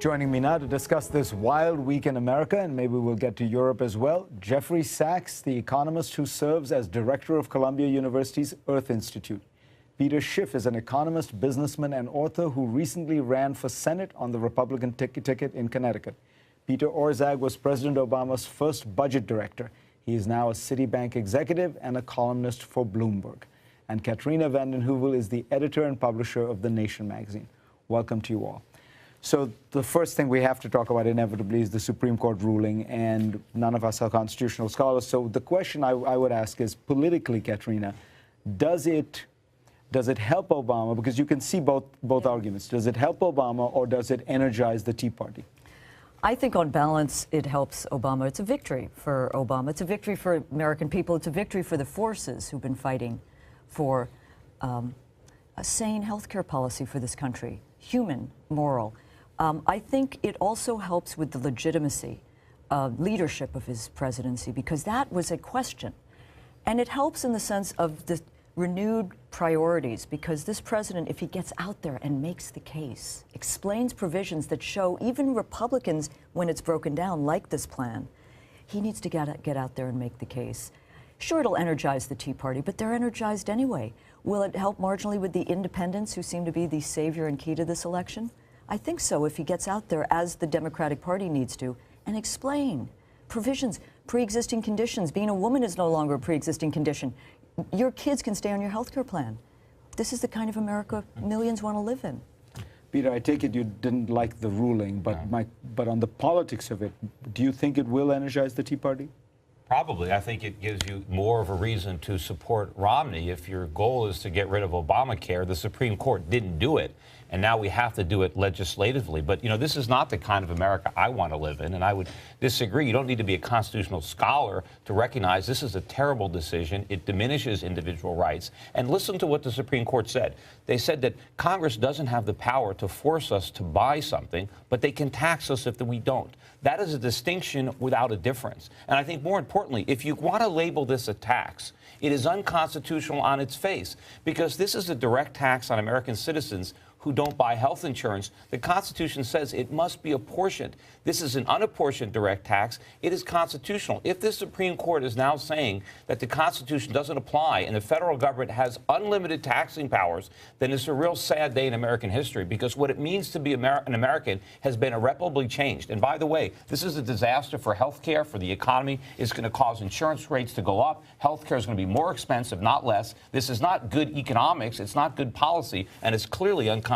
Joining me now to discuss this wild week in America, and maybe we'll get to Europe as well, Jeffrey Sachs, the economist who serves as director of Columbia University's Earth Institute. Peter Schiff is an economist, businessman, and author who recently ran for Senate on the Republican ticket in Connecticut. Peter Orszag was President Obama's first budget director. He is now a Citibank executive and a columnist for Bloomberg. And Katrina vanden Heuvel is the editor and publisher of The Nation magazine. Welcome to you all. So the first thing we have to talk about inevitably is the Supreme Court ruling, and none of us are constitutional scholars. So the question I would ask is, politically, Katrina, does it help Obama? Because you can see both arguments. Does it help Obama, or does it energize the Tea Party? I think on balance, it helps Obama. It's a victory for Obama. It's a victory for American people. It's a victory for the forces who've been fighting for a sane health care policy for this country, human, moral. I think it also helps with the legitimacy, leadership of his presidency, because that was a question. And it helps in the sense of the renewed priorities, because this president, if he gets out there and makes the case, explains provisions that show even Republicans, when it's broken down, like this plan, he needs to get out there and make the case. Sure, it'll energize the Tea Party, but they're energized anyway. Will it help marginally with the independents, who seem to be the savior and key to this election? I think so, if he gets out there, as the Democratic Party needs to, and explain provisions, pre-existing conditions. Being a woman is no longer a pre-existing condition. Your kids can stay on your health care plan. This is the kind of America millions want to live in. Peter, I take it you didn't like the ruling, but on the politics of it, do you think it will energize the Tea Party? Probably. I think it gives you more of a reason to support Romney. If your goal is to get rid of Obamacare, the Supreme Court didn't do it, and now we have to do it legislatively. But, you know, this is not the kind of America I want to live in, and I would disagree. You don't need to be a constitutional scholar to recognize this is a terrible decision. It diminishes individual rights. And listen to what the Supreme Court said. They said that Congress doesn't have the power to force us to buy something, but they can tax us if we don't. That is a distinction without a difference. And I think more importantly, if you want to label this a tax, it is unconstitutional on its face, because this is a direct tax on American citizens who don't buy health insurance. The Constitution says it must be apportioned. This is an unapportioned direct tax. It is constitutional. If the Supreme Court is now saying that the Constitution doesn't apply and the federal government has unlimited taxing powers, then it's a real sad day in American history, because what it means to be an American has been irreparably changed. And by the way, this is a disaster for health care, for the economy. It's going to cause insurance rates to go up. Health care is going to be more expensive, not less. This is not good economics. It's not good policy, and it's clearly unconstitutional.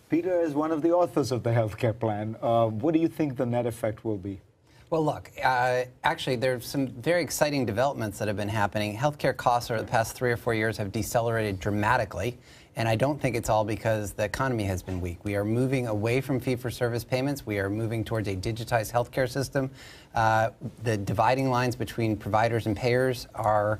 Peter is one of the authors of the health care plan. What do you think the net effect will be? Well, look, actually, there's some very exciting developments that have been happening. Healthcare costs over the past 3 or 4 years have decelerated dramatically, and I don't think it's all because the economy has been weak. We are moving away from fee-for-service payments. We are moving towards a digitized healthcare system. The dividing lines between providers and payers are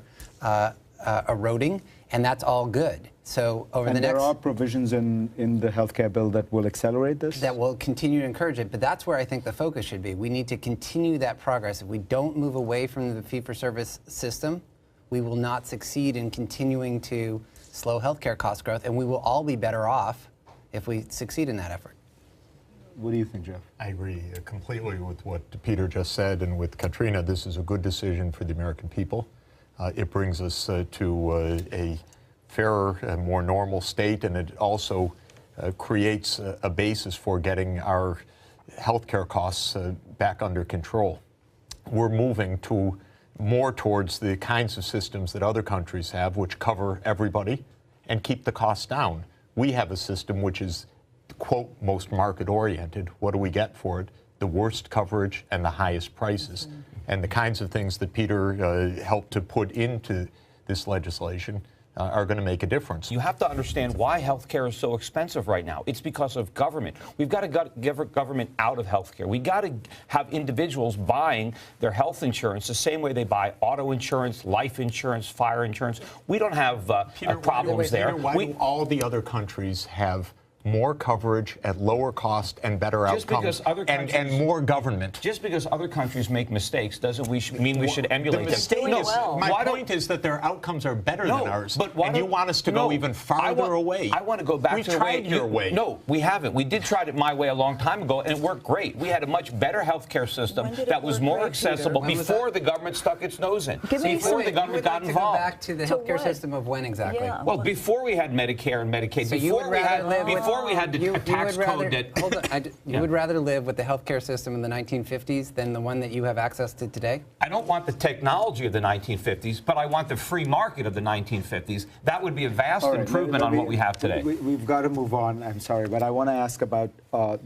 eroding, and that's all good. So there are provisions in the healthcare bill that will accelerate this? That will continue to encourage it, but that's where I think the focus should be. We need to continue that progress. If we don't move away from the fee-for-service system, we will not succeed in continuing to slow healthcare cost growth, and we will all be better off if we succeed in that effort. What do you think, Jeff? I agree completely with what Peter just said, and with Katrina. This is a good decision for the American people. It brings us to a fairer and more normal state, and it also creates a basis for getting our health care costs back under control. We're moving more towards the kinds of systems that other countries have, which cover everybody and keep the costs down. We have a system which is, quote, most market-oriented. What do we get for it? The worst coverage and the highest prices. And the kinds of things that Peter helped to put into this legislation are going to make a difference. You have to understand why health care is so expensive right now. It's because of government. We've got to get government out of health care. We've got to have individuals buying their health insurance the same way they buy auto insurance, life insurance, fire insurance. We don't have Peter, problems there. Why do all the other countries have more coverage at lower cost and better Just outcomes because other and countries- more government. Just because other countries make mistakes doesn't mean we should emulate The them. mistake doing is, well. my Why don't- point is that their outcomes are better No, than ours, but why and you don't- want us to no, go even I farther want- away. I want to go back we to the tried way your way. No, we haven't. We did try it my way a long time ago, and it worked great. We had a much better healthcare system When did it that was work more great, accessible When was before that? the government stuck its nose in. Give me Before some- the You government would got like involved. to go back to the To healthcare what? system of when exactly? Yeah. Well, before we had Medicare and Medicaid, So you before would we had rather live with before we had the tax code that hold on, you Yeah. would rather live with the healthcare system in the 1950s than the one that you have access to today? I don't want the technology of the 1950s, but I want the free market of the 1950s. That would be a vast All right, improvement on what we have today. We've got to move on. I'm sorry, but I want to ask about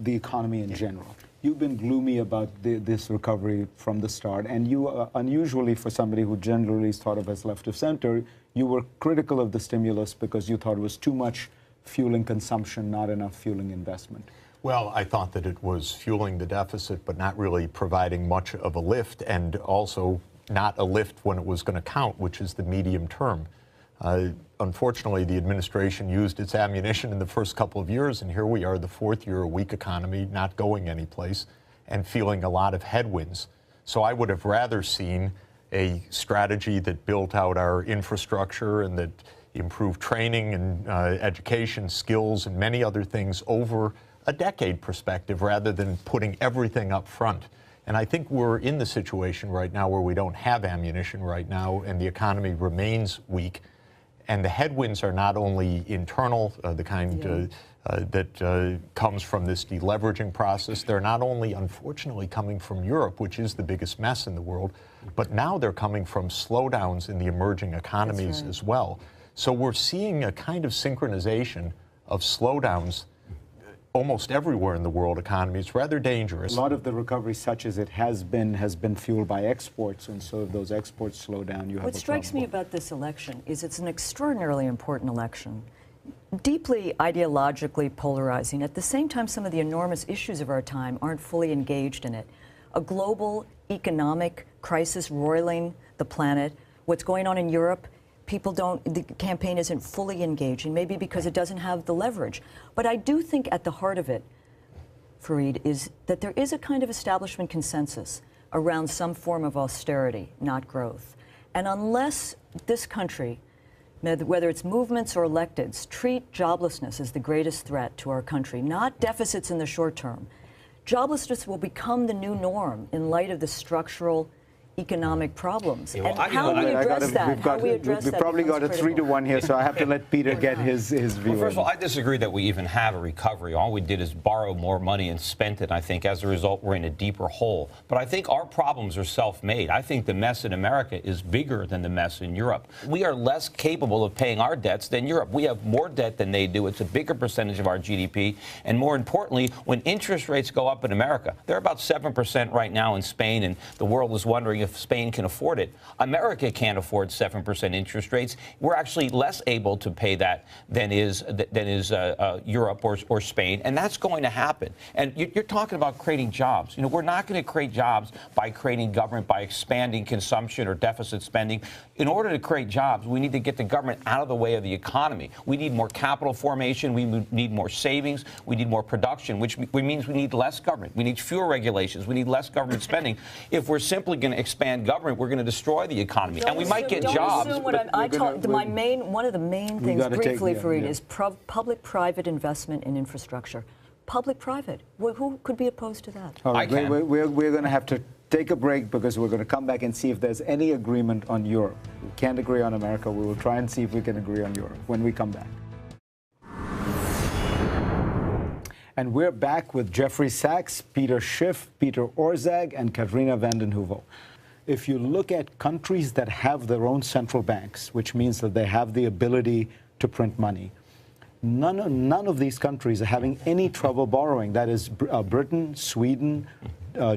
the economy in general. You've been gloomy about this recovery from the start, and you, unusually for somebody who generally is thought of as left of center, you were critical of the stimulus because you thought it was too much fueling consumption, not enough fueling investment. Well, I thought that it was fueling the deficit, but not really providing much of a lift, and also not a lift when it was going to count, which is the medium term. Unfortunately, the administration used its ammunition in the first couple of years, and here we are, the fourth year, a weak economy, not going anyplace, and feeling a lot of headwinds. So I would have rather seen a strategy that built out our infrastructure and that improved training and education, skills, and many other things over a decade perspective rather than putting everything up front. And I think we're in the situation right now where we don't have ammunition right now and the economy remains weak. And the headwinds are not only internal, the kind that comes from this deleveraging process. They're not only, unfortunately, coming from Europe, which is the biggest mess in the world, but now they're coming from slowdowns in the emerging economies as well. So we're seeing a kind of synchronization of slowdowns almost everywhere in the world economy. It's rather dangerous. A lot of the recovery, such as it has been fueled by exports, and so if those exports slow down, you have What a strikes me problem. about this election is it's an extraordinarily important election, deeply ideologically polarizing. At the same time, some of the enormous issues of our time aren't fully engaged in it. A global economic crisis roiling the planet, what's going on in Europe, the campaign isn't fully engaging, maybe because it doesn't have the leverage. But I do think at the heart of it, Fareed, is that there is a kind of establishment consensus around some form of austerity, not growth. And unless this country, whether it's movements or electeds, treat joblessness as the greatest threat to our country, not deficits in the short term, joblessness will become the new norm in light of the structural economic problems. Yeah, well, And how we address that, how we address We've that probably got a becomes 3-1 here, so I have to let Peter get his view. Well, first of on all, it. I disagree that we even have a recovery. All we did is borrow more money and spent it. I think as a result, we're in a deeper hole. But I think our problems are self-made. I think the mess in America is bigger than the mess in Europe. We are less capable of paying our debts than Europe. We have more debt than they do. It's a bigger percentage of our GDP. And more importantly, when interest rates go up in America, they're about 7% right now in Spain, and the world is wondering if Spain can afford it. America can't afford 7% interest rates. We're actually less able to pay that than is Europe or Spain, and that's going to happen. And you're talking about creating jobs. You know, we're not going to create jobs by creating government, by expanding consumption or deficit spending. In order to create jobs, we need to get the government out of the way of the economy. We need more capital formation. We need more savings. We need more production, which means we need less government. We need fewer regulations. We need less government spending. If we're simply going to expand government, we're going to destroy the economy, and we might get jobs. One of the main things, briefly, Fareed, is public-private investment in infrastructure. Public-private. Who could be opposed to that? All right, I can. we're going to have to take a break because we're going to come back and see if there's any agreement on Europe. We can't agree on America. We will try and see if we can agree on Europe when we come back. And we're back with Jeffrey Sachs, Peter Schiff, Peter Orszag, and Katrina vanden Heuvel. If you look at countries that have their own central banks, which means that they have the ability to print money, none of these countries are having any trouble borrowing. That is Britain, Sweden,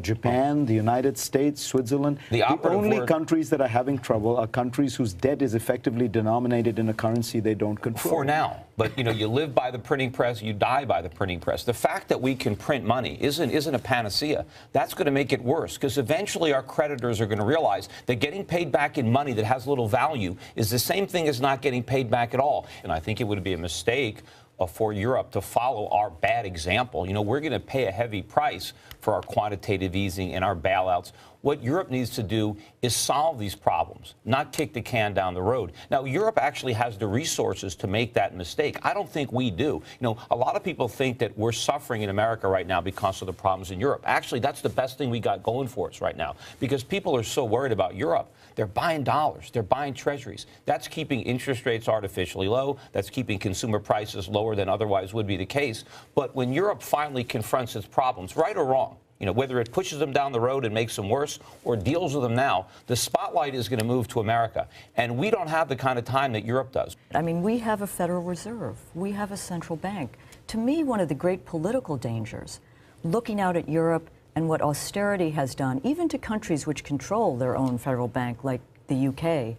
Japan, the United States, Switzerland. The only countries that are having trouble are countries whose debt is effectively denominated in a currency they don't control. For now. But, you know, you live by the printing press, you die by the printing press. The fact that we can print money isn't a panacea. That's going to make it worse, because eventually our creditors are going to realize that getting paid back in money that has little value is the same thing as not getting paid back at all. And I think it would be a mistake for Europe to follow our bad example. You know, we're going to pay a heavy price for our quantitative easing and our bailouts. What Europe needs to do is solve these problems, not kick the can down the road. Now, Europe actually has the resources to make that mistake. I don't think we do. You know, a lot of people think that we're suffering in America right now because of the problems in Europe. Actually, that's the best thing we got going for us right now, because people are so worried about Europe. They're buying dollars. They're buying treasuries. That's keeping interest rates artificially low. That's keeping consumer prices lower than otherwise would be the case. But when Europe finally confronts its problems, right or wrong, you know, whether it pushes them down the road and makes them worse or deals with them now, the spotlight is going to move to America. And we don't have the kind of time that Europe does. I mean, we have a Federal Reserve. We have a central bank. To me, one of the great political dangers, looking out at Europe and what austerity has done, even to countries which control their own federal bank, like the UK,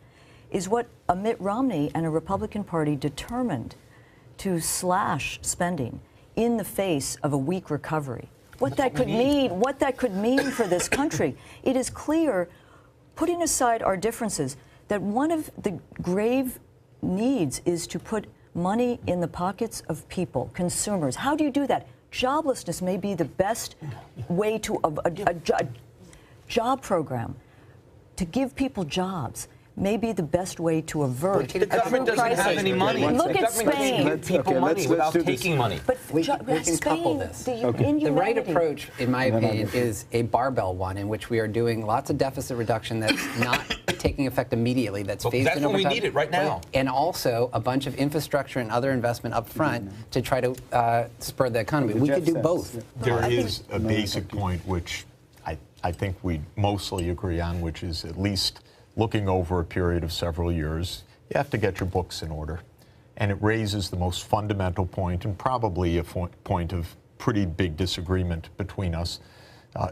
is what a Mitt Romney and a Republican Party determined to slash spending in the face of a weak recovery. What that could mean for this country. It is clear, putting aside our differences, that one of the grave needs is to put money in the pockets of people, consumers. How do you do that? Joblessness may be the best way to a job program to give people jobs. May be the best way to avert. The government doesn't have any money. Look at Spain. Give people money without taking money. But we can couple this. The right approach, in my opinion, is a barbell one in which we are doing lots of deficit reduction that's not taking effect immediately, that's phased in over time. That's when we need it right now. And also a bunch of infrastructure and other investment up front to try to spur the economy. We could do both. There is a basic point which I think we mostly agree on, which is at least looking over a period of several years, you have to get your books in order. And it raises the most fundamental point, and probably a point of pretty big disagreement between us,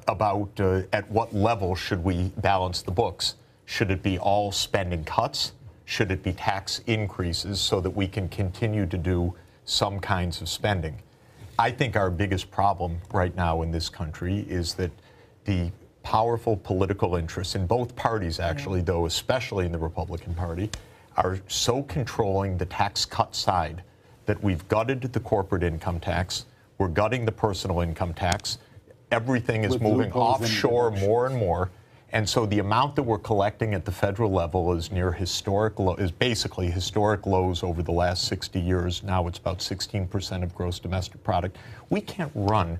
about at what level should we balance the books. Should it be all spending cuts? Should it be tax increases so that we can continue to do some kinds of spending? I think our biggest problem right now in this country is that the powerful political interests in both parties, actually, though especially in the Republican Party, are so controlling the tax cut side that we've gutted the corporate income tax, we're gutting the personal income tax, everything is moving offshore more and more, and so the amount that we're collecting at the federal level is near is basically historic lows over the last 60 years. Now it's about 16% of gross domestic product. We can't run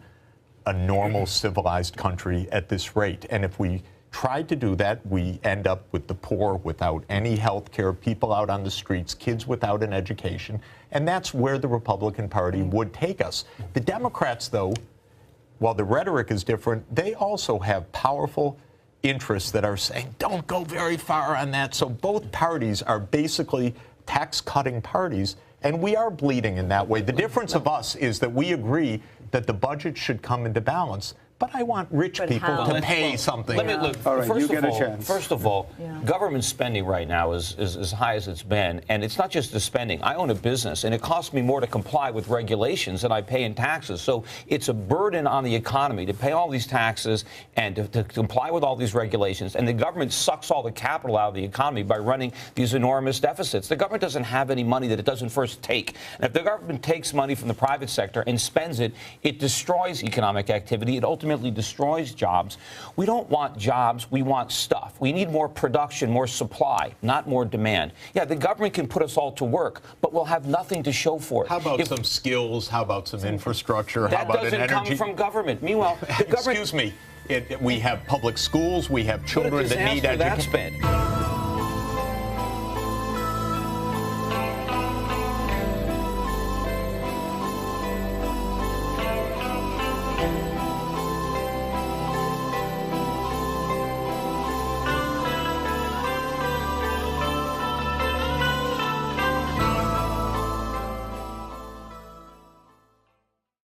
a normal civilized country at this rate. And if we try to do that, we end up with the poor without any health care, people out on the streets, kids without an education. And that's where the Republican Party would take us. The Democrats, though, while the rhetoric is different, they also have powerful interests that are saying, don't go very far on that. So both parties are basically tax-cutting parties, and we are bleeding in that way. The difference of us is that we agree that the budget should come into balance, but I want rich people to pay something. Let me look. All right, you get a chance. First of all, government spending right now is as high as it's been, and it's not just the spending. I own a business, and it costs me more to comply with regulations than I pay in taxes. So it's a burden on the economy to pay all these taxes and to comply with all these regulations. And the government sucks all the capital out of the economy by running these enormous deficits. The government doesn't have any money that it doesn't first take. And if the government takes money from the private sector and spends it, it destroys economic activity. It ultimately destroys jobs. We don't want jobs. We want stuff. We need more production, more supply, not more demand. Yeah, the government can put us all to work, but we'll have nothing to show for it. How about some skills? How about some infrastructure? How about an energy? That doesn't come from government. Meanwhile, the government... Excuse me. We have public schools. We have children that need education. That's been.